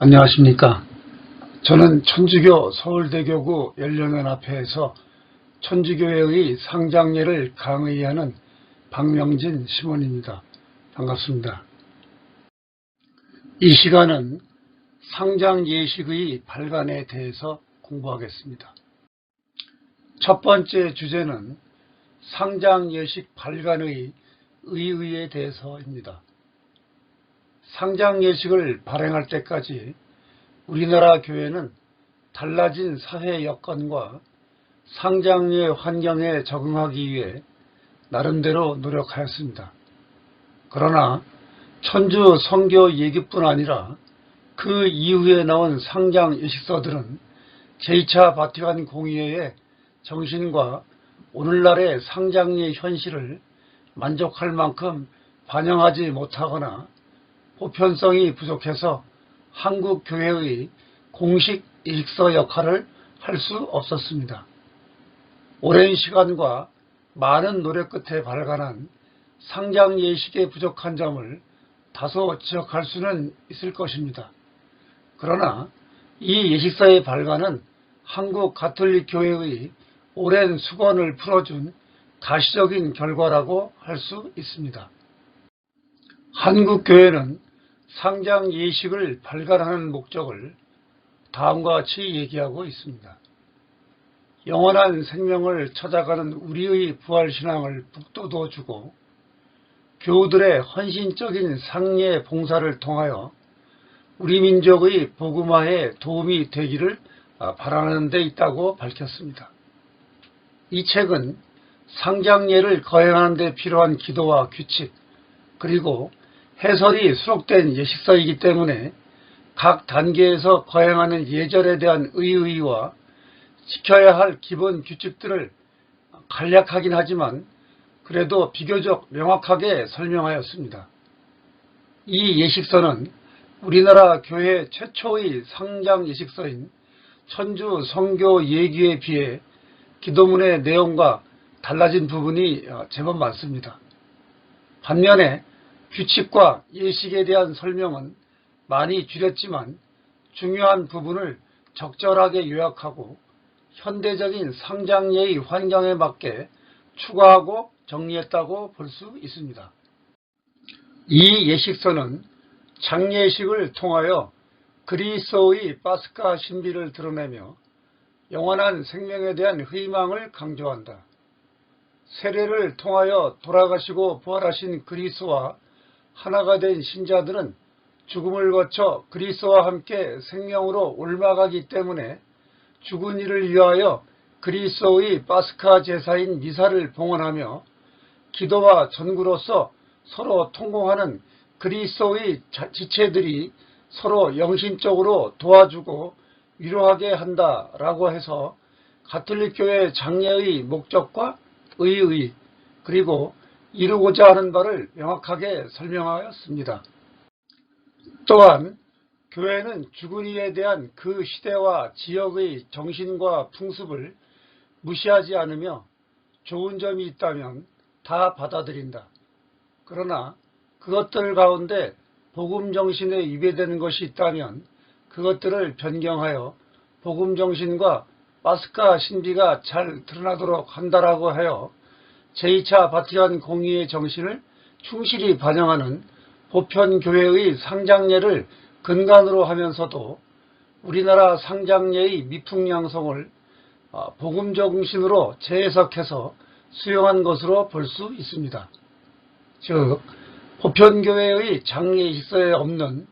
안녕하십니까. 저는 천주교 서울대교구 연령연합회에서 천주교회의 상장례를 강의하는 박명진 시몬입니다. 반갑습니다. 이 시간은 상장예식의 발간에 대해서 공부하겠습니다. 첫 번째 주제는 상장예식 발간의 의의에 대해서입니다. 상장예식을 발행할 때까지 우리나라 교회는 달라진 사회 여건과 상장례 환경에 적응하기 위해 나름대로 노력하였습니다. 그러나 천주 성교 예기뿐 아니라 그 이후에 나온 상장 예식서들은 제2차 바티칸 공의회의 정신과 오늘날의 상장례 현실을 만족할 만큼 반영하지 못하거나 보편성이 부족해서 한국 교회의 공식 예식서 역할을 할 수 없었습니다. 오랜 시간과 많은 노력 끝에 발간한 상장 예식의 부족한 점을 다소 지적할 수는 있을 것입니다. 그러나 이 예식서의 발간은 한국 가톨릭 교회의 오랜 수건을 풀어준 가시적인 결과라고 할 수 있습니다. 한국 교회는 상장 예식을 발간하는 목적을 다음과 같이 얘기하고 있습니다. 영원한 생명을 찾아가는 우리의 부활신앙을 북돋워주고 교우들의 헌신적인 상례 봉사를 통하여 우리 민족의 복음화에 도움이 되기를 바라는 데 있다고 밝혔습니다. 이 책은 상장례를 거행하는 데 필요한 기도와 규칙 그리고 해설이 수록된 예식서이기 때문에 각 단계에서 거행하는 예절에 대한 의의와 지켜야 할 기본 규칙들을 간략하긴 하지만 그래도 비교적 명확하게 설명하였습니다. 이 예식서는 우리나라 교회 최초의 상장 예식서인 천주 성교 예기에 비해 기도문의 내용과 달라진 부분이 제법 많습니다. 반면에 규칙과 예식에 대한 설명은 많이 줄였지만 중요한 부분을 적절하게 요약하고 현대적인 상장례의 환경에 맞게 추가하고 정리했다고 볼 수 있습니다. 이 예식서는 장례식을 통하여 그리스도의 파스카 신비를 드러내며 영원한 생명에 대한 희망을 강조한다. 세례를 통하여 돌아가시고 부활하신 그리스도와 하나가 된 신자들은 죽음을 거쳐 그리스도와 함께 생명으로 옮아가기 때문에 죽은 이를 위하여 그리스도의 파스카 제사인 미사를 봉헌하며 기도와 전구로서 서로 통공하는 그리스도의 지체들이 서로 영신적으로 도와주고 위로하게 한다라고 해서 가톨릭 교회 장례의 목적과 의의 그리고 이루고자 하는 바를 명확하게 설명하였습니다. 또한 교회는 죽은 이에 대한 그 시대와 지역의 정신과 풍습을 무시하지 않으며 좋은 점이 있다면 다 받아들인다. 그러나 그것들 가운데 복음 정신에 위배되는 것이 있다면 그것들을 변경하여 복음 정신과 파스카 신비가 잘 드러나도록 한다라고 하여 제2차 바티칸 공의회 정신을 충실히 반영하는 보편교회의 상장례를 근간으로 하면서도 우리나라 상장례의 미풍양성을 복음 정신으로 재해석해서 수용한 것으로 볼 수 있습니다. 즉 보편교회의 장례식서에 없는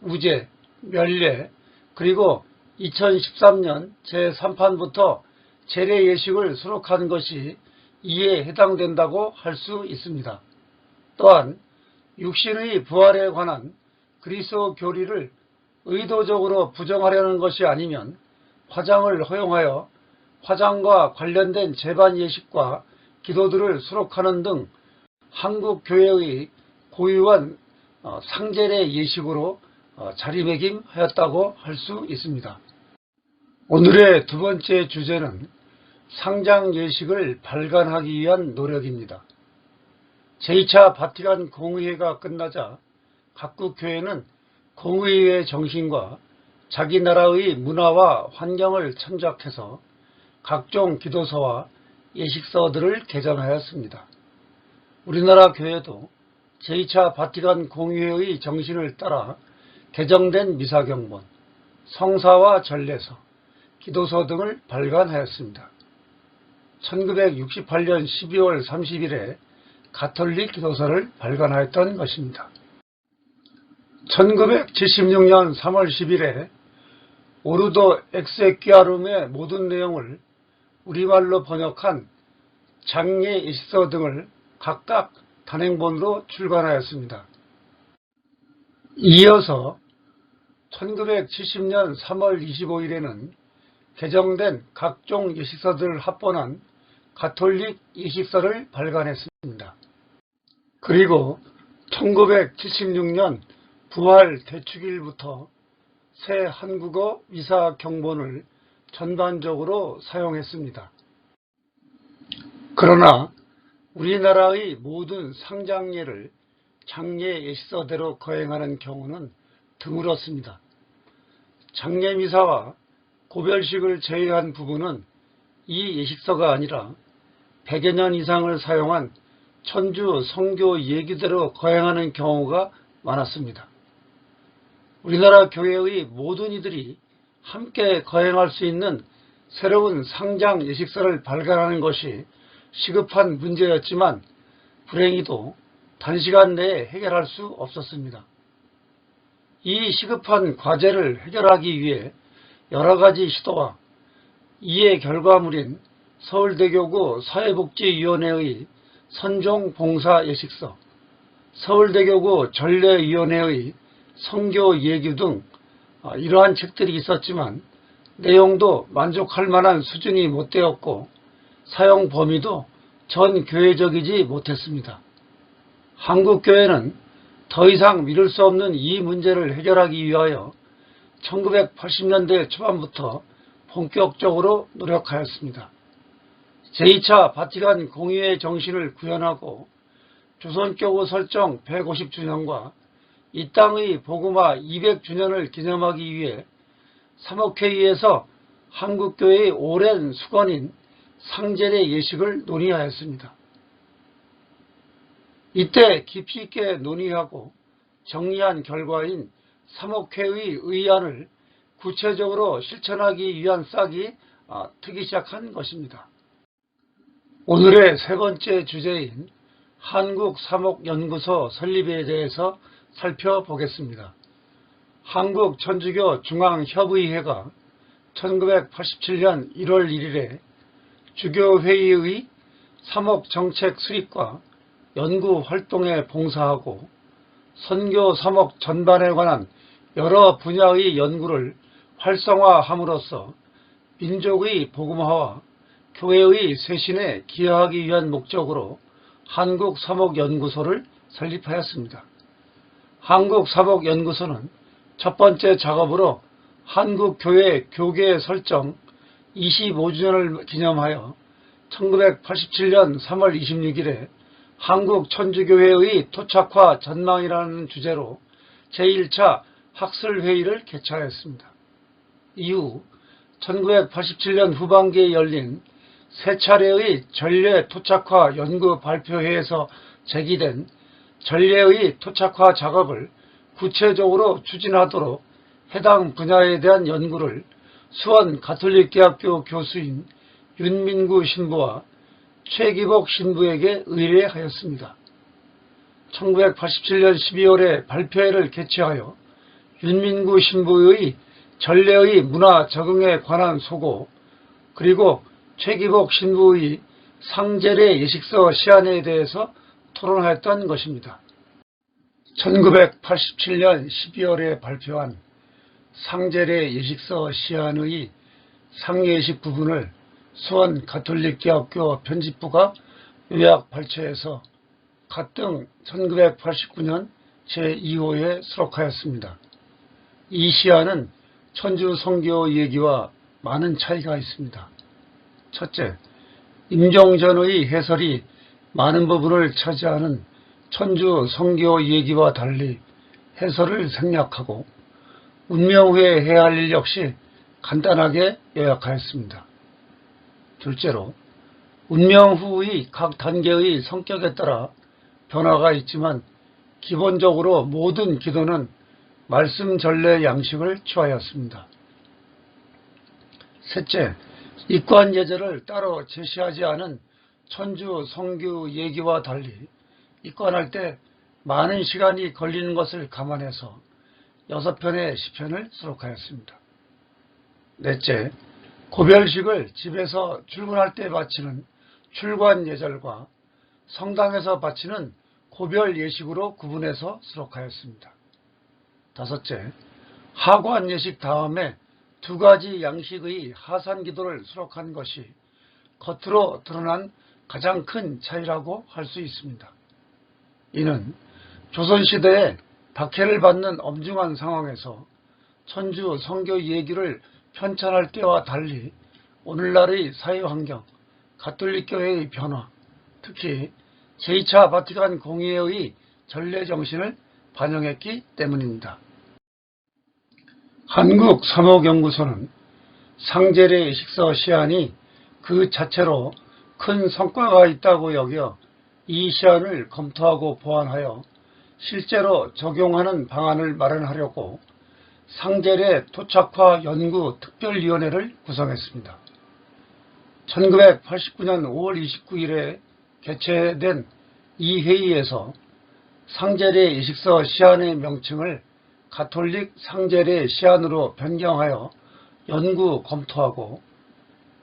우제, 멸례 그리고 2013년 제3판부터 재례예식을 수록한 것이 이에 해당된다고 할 수 있습니다. 또한 육신의 부활에 관한 그리스도 교리를 의도적으로 부정하려는 것이 아니면 화장을 허용하여 화장과 관련된 제반 예식과 기도들을 수록하는 등 한국 교회의 고유한 상제례 예식으로 자리매김하였다고 할 수 있습니다. 오늘의 두 번째 주제는 상장 예식을 발간하기 위한 노력입니다. 제2차 바티칸 공의회가 끝나자 각국 교회는 공의회의 정신과 자기 나라의 문화와 환경을 참작해서 각종 기도서와 예식서들을 개정하였습니다. 우리나라 교회도 제2차 바티칸 공의회의 정신을 따라 개정된 미사경본, 성사와 전례서, 기도서 등을 발간하였습니다. 1968년 12월 30일에 가톨릭 기도서를 발간하였던 것입니다. 1976년 3월 10일에 오르도 엑세퀴아룸의 모든 내용을 우리말로 번역한 장례 예식서 등을 각각 단행본으로 출간하였습니다. 이어서 1970년 3월 25일에는 개정된 각종 예식서들을 합본한 가톨릭 예식서를 발간했습니다. 그리고 1976년 부활 대축일부터 새 한국어 미사 경본을 전반적으로 사용했습니다. 그러나 우리나라의 모든 상장례를 장례 예식서대로 거행하는 경우는 드물었습니다. 장례미사와 고별식을 제외한 부분은 이 예식서가 아니라 100여 년 이상을 사용한 천주 성교 예기대로 거행하는 경우가 많았습니다. 우리나라 교회의 모든 이들이 함께 거행할 수 있는 새로운 상장 예식서를 발간하는 것이 시급한 문제였지만 불행히도 단시간 내에 해결할 수 없었습니다. 이 시급한 과제를 해결하기 위해 여러 가지 시도와 이의 결과물인 서울대교구 사회복지위원회의 선종봉사 예식서, 서울대교구 전례위원회의 성교 예규 등 이러한 책들이 있었지만 내용도 만족할 만한 수준이 못 되었고 사용 범위도 전 교회적이지 못했습니다. 한국교회는 더 이상 미룰 수 없는 이 문제를 해결하기 위하여 1980년대 초반부터 본격적으로 노력하였습니다. 제2차 바티칸 공의회 정신을 구현하고 조선교구 설정 150주년과 이 땅의 복음화 200주년을 기념하기 위해 사목회의에서 한국교회의 오랜 수건인 상제례 예식을 논의하였습니다. 이때 깊이 있게 논의하고 정리한 결과인 사목회의 의안을 구체적으로 실천하기 위한 싹이 트기 시작한 것입니다. 오늘의 세 번째 주제인 한국사목연구소 설립에 대해서 살펴보겠습니다. 한국천주교 중앙협의회가 1987년 1월 1일에 주교회의의 사목정책 수립과 연구활동에 봉사하고 선교 사목 전반에 관한 여러 분야의 연구를 활성화함으로써 민족의 복음화와 교회의 쇄신에 기여하기 위한 목적으로 한국사목연구소를 설립하였습니다. 한국사목연구소는 첫 번째 작업으로 한국교회 교계 설정 25주년을 기념하여 1987년 3월 26일에 한국천주교회의 토착화 전망이라는 주제로 제1차 학술회의를 개최하였습니다. 이후 1987년 후반기에 열린 세 차례의 전례 토착화 연구 발표회에서 제기된 전례의 토착화 작업을 구체적으로 추진하도록 해당 분야에 대한 연구를 수원 가톨릭대학교 교수인 윤민구 신부와 최기복 신부에게 의뢰하였습니다. 1987년 12월에 발표회를 개최하여 윤민구 신부의 전례의 문화 적응에 관한 소고, 그리고 최기복 신부의 상제례 예식서 시안에 대해서 토론하였던 것입니다. 1987년 12월에 발표한 상제례 예식서 시안의 상예식 부분을 수원 가톨릭대학교 편집부가 요약 발췌해서 가등 1989년 제2호에 수록하였습니다. 이 시안은 천주 성교 얘기와 많은 차이가 있습니다. 첫째, 임종전의 해설이 많은 부분을 차지하는 천주 성교 얘기와 달리 해설을 생략하고 운명 후에 해야 할 일 역시 간단하게 요약하였습니다. 둘째로, 운명 후의 각 단계의 성격에 따라 변화가 있지만 기본적으로 모든 기도는 말씀 전례 양식을 취하였습니다. 셋째, 입관 예제를 따로 제시하지 않은 천주 성규 얘기와 달리 입관할 때 많은 시간이 걸리는 것을 감안해서 6편의 시편을 수록하였습니다. 넷째, 고별식을 집에서 출근할 때 바치는 출관 예절과 성당에서 바치는 고별 예식으로 구분해서 수록하였습니다. 다섯째, 하관 예식 다음에 두 가지 양식의 하산 기도를 수록한 것이 겉으로 드러난 가장 큰 차이라고 할 수 있습니다. 이는 조선시대에 박해를 받는 엄중한 상황에서 천주 성교 얘기를 편찬할 때와 달리 오늘날의 사회환경, 가톨릭교회의 변화, 특히 제2차 바티칸 공의회의 전례 정신을 반영했기 때문입니다. 한국사목연구소는 상제례 예식서 시안이 그 자체로 큰 성과가 있다고 여겨 이 시안을 검토하고 보완하여 실제로 적용하는 방안을 마련하려고 상제례 토착화 연구 특별위원회를 구성했습니다. 1989년 5월 29일에 개최된 이 회의에서 상제례 예식서 시안의 명칭을 가톨릭 상제례 시안으로 변경하여 연구 검토하고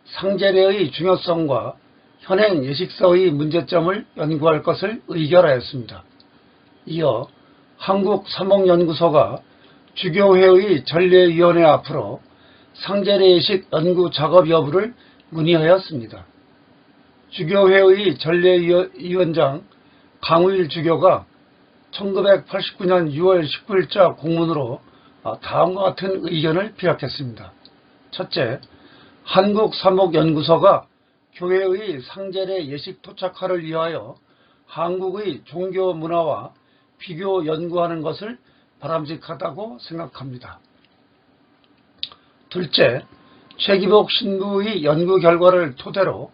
상제례의 중요성과 현행 예식서의 문제점을 연구할 것을 의결하였습니다. 이어 한국사목연구소가 주교회의 전례위원회 앞으로 상제례 예식 연구 작업 여부를 문의하였습니다. 주교회의 전례위원장 강우일 주교가 1989년 6월 19일자 공문으로 다음과 같은 의견을 피력했습니다. 첫째, 한국사목연구소가 교회의 상제례 예식 토착화를 위하여 한국의 종교 문화와 비교 연구하는 것을 바람직하다고 생각합니다. 둘째, 최기복 신부의 연구 결과를 토대로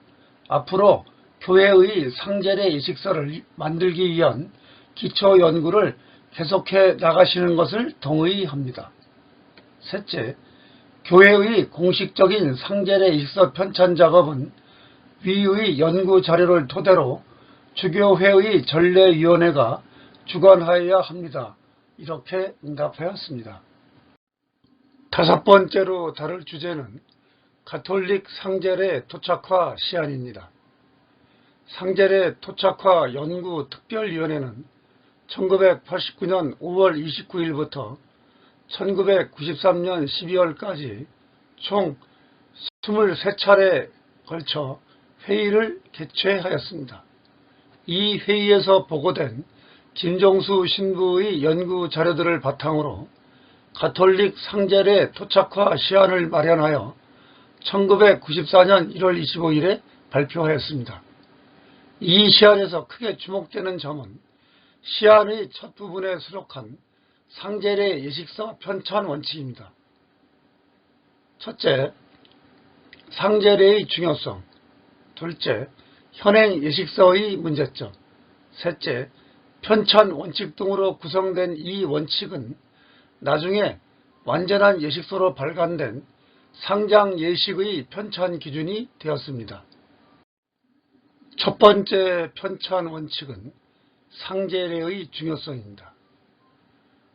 앞으로 교회의 상제례 예식서를 만들기 위한 기초 연구를 계속해 나가시는 것을 동의합니다. 셋째, 교회의 공식적인 상제례 예식서 편찬 작업은 위의 연구 자료를 토대로 주교회의 전례위원회가 주관하여야 합니다. 이렇게 응답하였습니다. 다섯 번째로 다룰 주제는 가톨릭 상제례 토착화 시안입니다. 상제례 토착화 연구 특별위원회는 1989년 5월 29일부터 1993년 12월까지 총 23차례에 걸쳐 회의를 개최하였습니다. 이 회의에서 보고된 김종수 신부의 연구 자료들을 바탕으로 가톨릭 상제례 토착화 시안을 마련하여 1994년 1월 25일에 발표하였습니다. 이 시안에서 크게 주목되는 점은 시안의 첫 부분에 수록한 상제례 예식서 편찬 원칙입니다. 첫째, 상제례의 중요성. 둘째, 현행 예식서의 문제점. 셋째, 편찬 원칙 등으로 구성된 이 원칙은 나중에 완전한 예식서로 발간된 상장 예식의 편찬 기준이 되었습니다. 첫 번째 편찬 원칙은 상제례의 중요성입니다.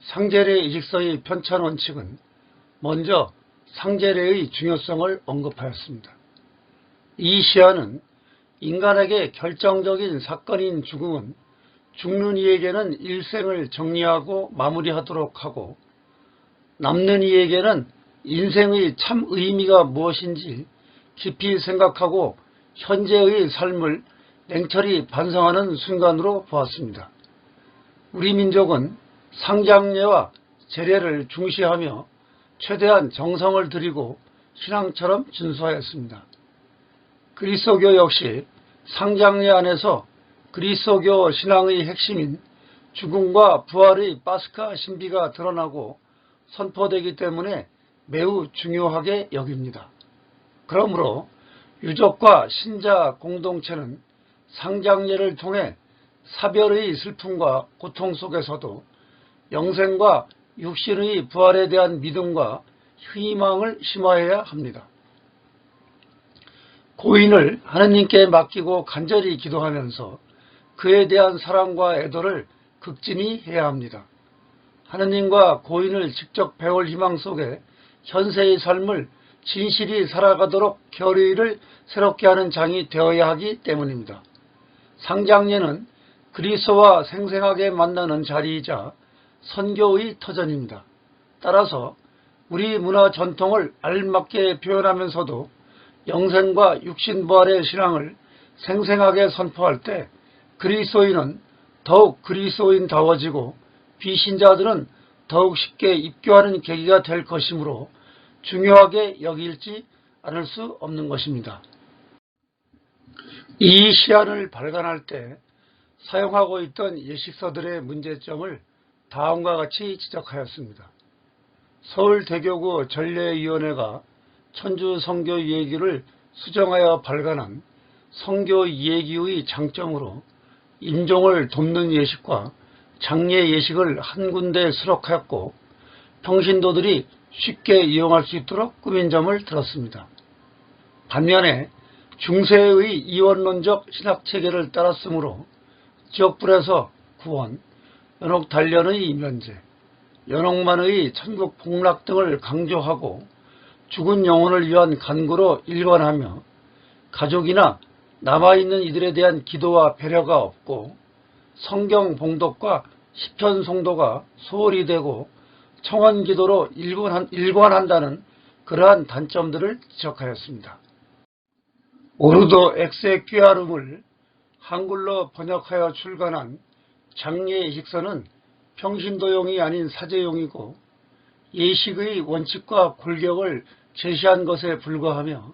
상제례 예식서의 편찬 원칙은 먼저 상제례의 중요성을 언급하였습니다. 이 시안은 인간에게 결정적인 사건인 죽음은 죽는 이에게는 일생을 정리하고 마무리하도록 하고 남는 이에게는 인생의 참 의미가 무엇인지 깊이 생각하고 현재의 삶을 냉철히 반성하는 순간으로 보았습니다. 우리 민족은 상장례와 제례를 중시하며 최대한 정성을 들이고 신앙처럼 준수하였습니다. 그리스도교 역시 상장례 안에서 그리스도교 신앙의 핵심인 죽음과 부활의 파스카 신비가 드러나고 선포되기 때문에 매우 중요하게 여깁니다. 그러므로 유족과 신자 공동체는 상장례를 통해 사별의 슬픔과 고통 속에서도 영생과 육신의 부활에 대한 믿음과 희망을 심어야 합니다. 고인을 하느님께 맡기고 간절히 기도하면서 그에 대한 사랑과 애도를 극진히 해야 합니다. 하느님과 고인을 직접 배울 희망 속에 현세의 삶을 진실히 살아가도록 결의를 새롭게 하는 장이 되어야 하기 때문입니다. 상장례는 그리스도와 생생하게 만나는 자리이자 선교의 터전입니다. 따라서 우리 문화 전통을 알맞게 표현하면서도 영생과 육신부활의 신앙을 생생하게 선포할 때 그리스도인은 더욱 그리스도인다워지고 비신자들은 더욱 쉽게 입교하는 계기가 될 것이므로 중요하게 여길지 않을 수 없는 것입니다. 이 시안을 발간할 때 사용하고 있던 예식서들의 문제점을 다음과 같이 지적하였습니다. 서울대교구 전례위원회가 천주 성교 예기를 수정하여 발간한 성교 예기의 장점으로 임종을 돕는 예식과 장례 예식을 한 군데에 수록하였고 평신도들이 쉽게 이용할 수 있도록 꾸민 점을 들었습니다. 반면에 중세의 이원론적 신학체계를 따랐으므로 지옥불에서 구원, 연옥단련의 면제, 연옥만의 천국 복락 등을 강조하고 죽은 영혼을 위한 간구로 일관하며 가족이나 남아있는 이들에 대한 기도와 배려가 없고 성경 봉독과 시편 송도가 소홀히 되고 청원 기도로 일관한다는 그러한 단점들을 지적하였습니다. 오르도 엑세퀴아룸을 한글로 번역하여 출간한 장례 예식서는 평신도용이 아닌 사제용이고 예식의 원칙과 골격을 제시한 것에 불과하며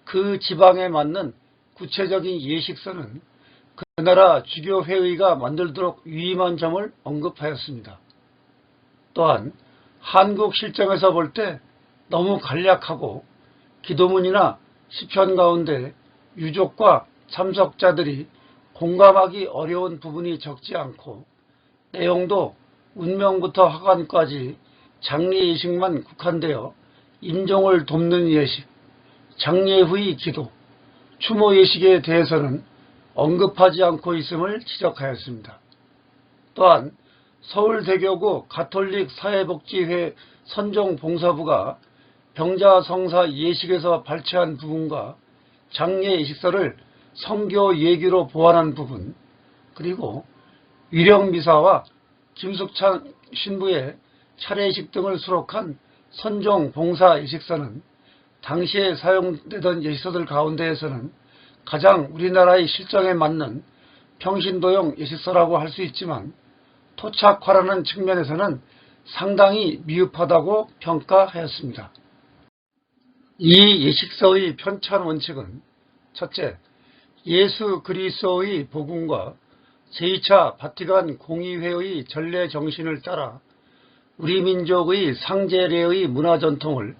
그 지방에 맞는 구체적인 예식서는 그 나라 주교회의가 만들도록 위임한 점을 언급하였습니다. 또한 한국 실정에서 볼 때 너무 간략하고 기도문이나 시편 가운데 유족과 참석자들이 공감하기 어려운 부분이 적지 않고 내용도 운명부터 하관까지 장례 예식만 국한되어 임종을 돕는 예식, 장례 후의 기도, 추모 예식에 대해서는 언급하지 않고 있음을 지적하였습니다. 또한 서울대교구 가톨릭 사회복지회 선종봉사부가 병자성사 예식에서 발췌한 부분과 장례 예식서를 성교 예기로 보완한 부분, 그리고 위령미사와 김숙찬 신부의 차례식 등을 수록한 선종봉사 예식서는 당시에 사용되던 예식서들 가운데에서는 가장 우리나라의 실정에 맞는 평신도용 예식서라고 할 수 있지만 토착화라는 측면에서는 상당히 미흡하다고 평가하였습니다. 이 예식서의 편찬 원칙은 첫째, 예수 그리스도의 복음과 제2차 바티칸 공의회의 전례 정신을 따라 우리 민족의 상제례의 문화 전통을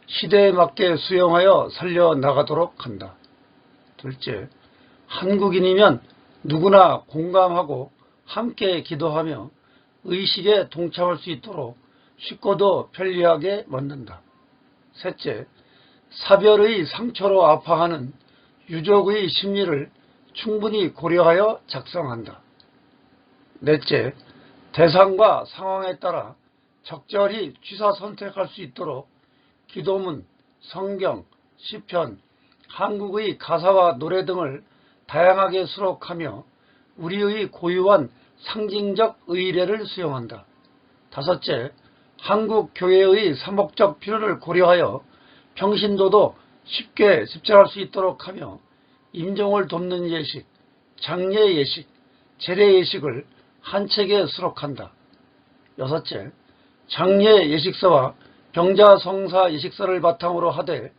시대에 맞게 수용하여 살려나가도록 한다. 둘째, 한국인이면 누구나 공감하고 함께 기도하며 의식에 동참할 수 있도록 쉽고도 편리하게 만든다. 셋째, 사별의 상처로 아파하는 유족의 심리를 충분히 고려하여 작성한다. 넷째, 대상과 상황에 따라 적절히 취사 선택할 수 있도록 기도문, 성경, 시편, 한국의 가사와 노래 등을 다양하게 수록하며 우리의 고유한 상징적 의례를 수용한다. 다섯째, 한국 교회의 사목적 필요를 고려하여 평신도도 쉽게 집필할 수 있도록 하며 임종을 돕는 예식, 장례 예식, 제례 예식을 한 책에 수록한다. 여섯째, 장례 예식서와 병자성사 예식서를 바탕으로 하되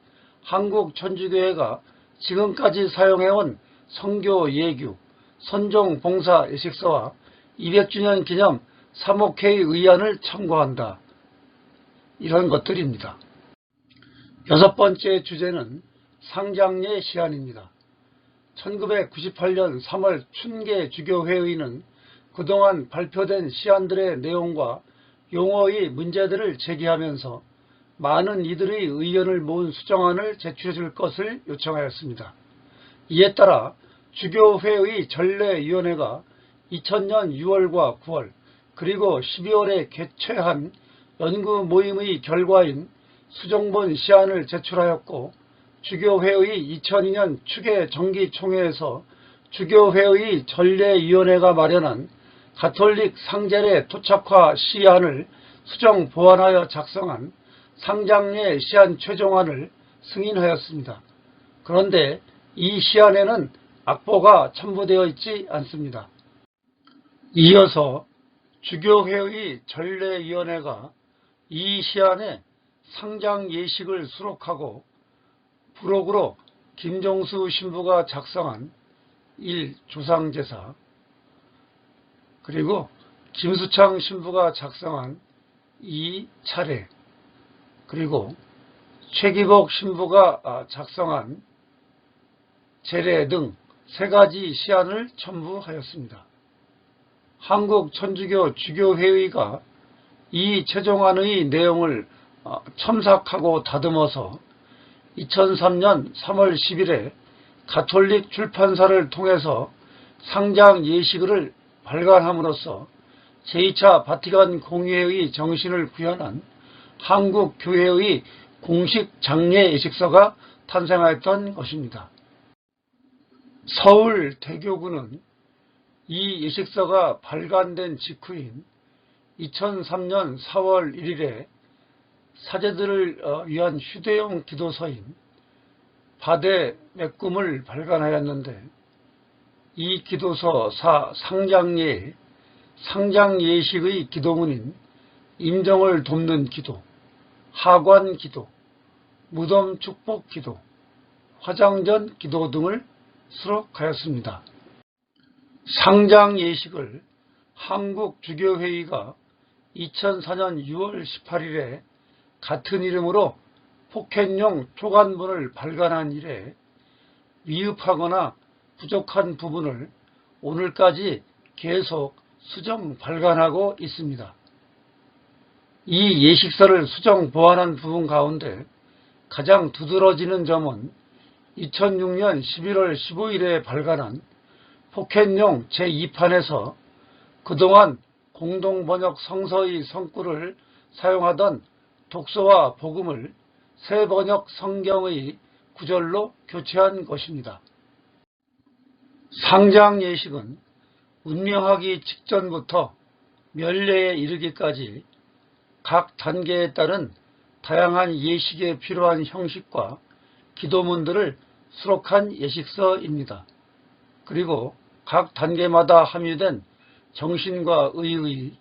한국 천주교회가 지금까지 사용해온 성교 예규, 선종 봉사 예식서와 200주년 기념 사목회의 의안을 참고한다. 이런 것들입니다. 여섯 번째 주제는 상장례 시안입니다. 1998년 3월 춘계 주교회의는 그동안 발표된 시안들의 내용과 용어의 문제들을 제기하면서 많은 이들의 의견을 모은 수정안을 제출해 줄 것을 요청하였습니다. 이에 따라 주교회의 전례위원회가 2000년 6월과 9월 그리고 12월에 개최한 연구 모임의 결과인 수정본 시안을 제출하였고, 주교회의 2002년 추계 정기총회에서 주교회의 전례위원회가 마련한 가톨릭 상제례 토착화 시안을 수정 보완하여 작성한 상장례 시안 최종안을 승인하였습니다. 그런데 이 시안에는 악보가 첨부되어 있지 않습니다. 이어서 주교회의 전례위원회가 이 시안에 상장 예식을 수록하고 부록으로 김종수 신부가 작성한 1. 조상제사, 그리고 김수창 신부가 작성한 2. 차례, 그리고 최기복 신부가 작성한 제례 등 세 가지 시안을 첨부하였습니다. 한국천주교 주교회의가 이 최종안의 내용을 첨삭하고 다듬어서 2003년 3월 10일에 가톨릭 출판사를 통해서 상장 예식을 발간함으로써 제2차 바티칸 공의회의 정신을 구현한 한국교회의 공식 장례 예식서가 탄생하였던 것입니다. 서울 대교구는 이 예식서가 발간된 직후인 2003년 4월 1일에 사제들을 위한 휴대용 기도서인 바대 메꿈을 발간하였는데, 이 기도서 상장례에 상장예식의 기도문인 임정을 돕는 기도, 하관 기도, 무덤 축복 기도, 화장전 기도 등을 수록하였습니다. 상장예식을 한국주교회의가 2004년 6월 18일에 같은 이름으로 포켓용 초간본을 발간한 이래 미흡하거나 부족한 부분을 오늘까지 계속 수정 발간하고 있습니다. 이 예식서를 수정 보완한 부분 가운데 가장 두드러지는 점은 2006년 11월 15일에 발간한 포켓용 제2판에서 그동안 공동번역 성서의 성구를 사용하던 독서와 복음을 새 번역 성경의 구절로 교체한 것입니다. 상장 예식은 운명하기 직전부터 멸례에 이르기까지 각 단계에 따른 다양한 예식에 필요한 형식과 기도문들을 수록한 예식서입니다. 그리고 각 단계마다 함유된 정신과 의의,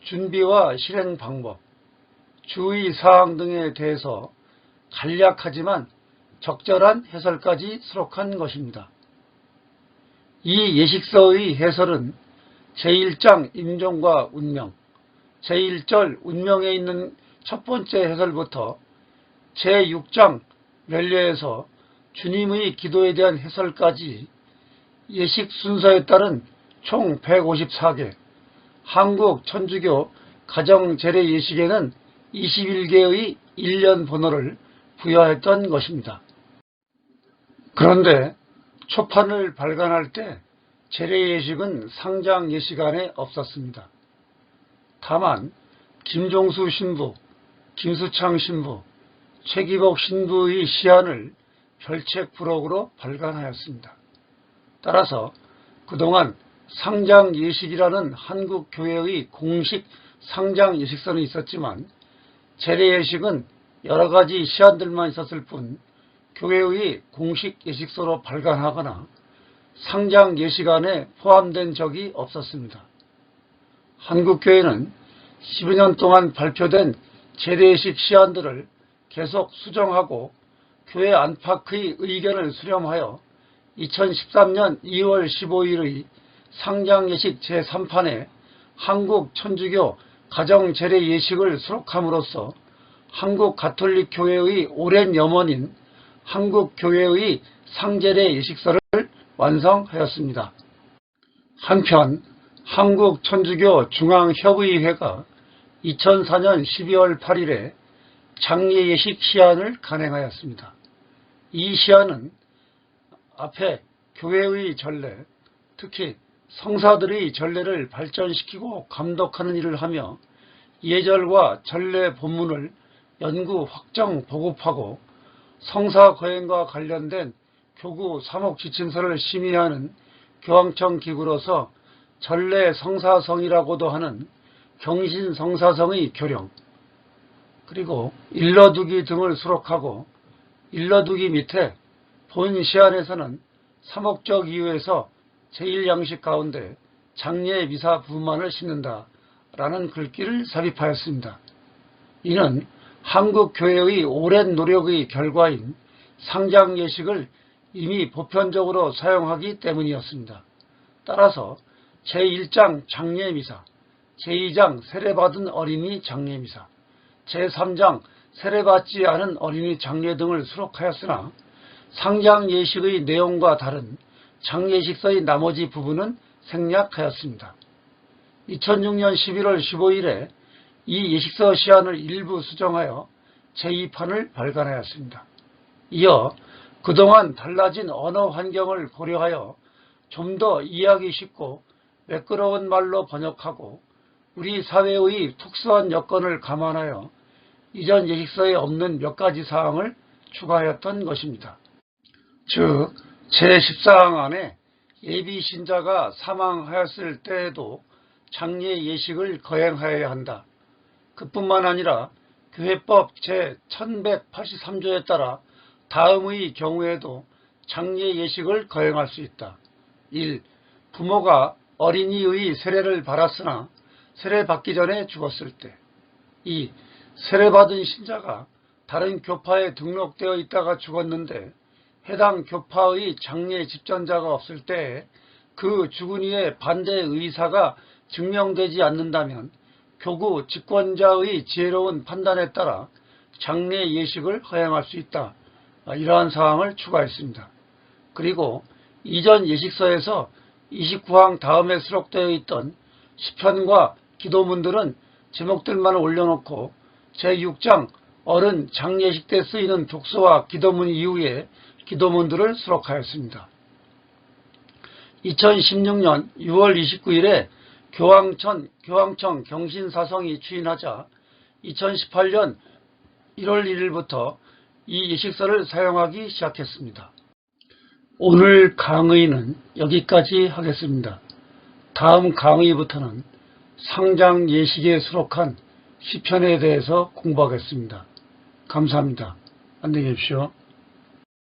준비와 실행 방법, 주의 사항 등에 대해서 간략하지만 적절한 해설까지 수록한 것입니다. 이 예식서의 해설은 제1장 임종과 운명, 제1절 운명에 있는 첫 번째 해설부터 제6장 멸례에서 주님의 기도에 대한 해설까지 예식 순서에 따른 총 154개, 한국 천주교 가정제례 예식에는 21개의 1년 번호를 부여했던 것입니다. 그런데 초판을 발간할 때 제례 예식은 상장 예식 안에 없었습니다. 다만 김종수 신부, 김수창 신부, 최기복 신부의 시안을 별책 부록으로 발간하였습니다. 따라서 그동안 상장 예식이라는 한국 교회의 공식 상장 예식서는 있었지만 제례 예식은 여러 가지 시안들만 있었을 뿐 교회의 공식 예식서로 발간하거나 상장 예식 안에 포함된 적이 없었습니다. 한국교회는 10여 년 동안 발표된 제례예식 시안들을 계속 수정하고 교회 안팎의 의견을 수렴하여 2013년 2월 15일의 상장예식 제3판에 한국 천주교 가정제례 예식을 수록함으로써 한국 가톨릭 교회의 오랜 염원인 한국교회의 상제례 예식서를 완성하였습니다. 한편 한국천주교 중앙협의회가 2004년 12월 8일에 장례예식 시안을 간행하였습니다. 이 시안은 앞에 교회의 전례, 특히 성사들의 전례를 발전시키고 감독하는 일을 하며 예절과 전례 본문을 연구 확정 보급하고 성사 거행과 관련된 교구 사목지침서를 심의하는 교황청 기구로서 전례 성사성이라고도 하는 경신성사성의 교령, 그리고 일러두기 등을 수록하고 일러두기 밑에 본 시안에서는 사목적 이유에서 제1양식 가운데 장례 미사 부분만을 심는다라는 글귀를 삽입하였습니다. 이는 한국 교회의 오랜 노력의 결과인 상장 예식을 이미 보편적으로 사용하기 때문이었습니다. 따라서 제1장 장례미사, 제2장 세례받은 어린이 장례미사, 제3장 세례받지 않은 어린이 장례 등을 수록하였으나 상장 예식의 내용과 다른 장례식서의 나머지 부분은 생략하였습니다. 2006년 11월 15일에 이 예식서 시안을 일부 수정하여 제2판을 발간하였습니다. 이어 그동안 달라진 언어 환경을 고려하여 좀 더 이해하기 쉽고 매끄러운 말로 번역하고 우리 사회의 특수한 여건을 감안하여 이전 예식서에 없는 몇 가지 사항을 추가하였던 것입니다. 즉 제14항 안에 예비 신자가 사망하였을 때에도 장례 예식을 거행하여야 한다. 그뿐만 아니라 교회법 제1183조에 따라 다음의 경우에도 장례 예식을 거행할 수 있다. 1. 부모가 어린이의 세례를 받았으나 세례받기 전에 죽었을 때. 2. 세례받은 신자가 다른 교파에 등록되어 있다가 죽었는데 해당 교파의 장례 집전자가 없을 때에 그 죽은 이의 반대 의사가 증명되지 않는다면 교구 직권자의 지혜로운 판단에 따라 장례 예식을 허용할 수 있다. 이러한 사항을 추가했습니다. 그리고 이전 예식서에서 29항 다음에 수록되어 있던 시편과 기도문들은 제목들만 올려놓고 제6장 어른 장례식 때 쓰이는 독서와 기도문 이후에 기도문들을 수록하였습니다. 2016년 6월 29일에 교황청 경신사성이 추인하자 2018년 1월 1일부터 이 예식서를 사용하기 시작했습니다. 오늘 강의는 여기까지 하겠습니다. 다음 강의부터는 상장 예식에 수록한 시편에 대해서 공부하겠습니다. 감사합니다. 안녕히 계십시오.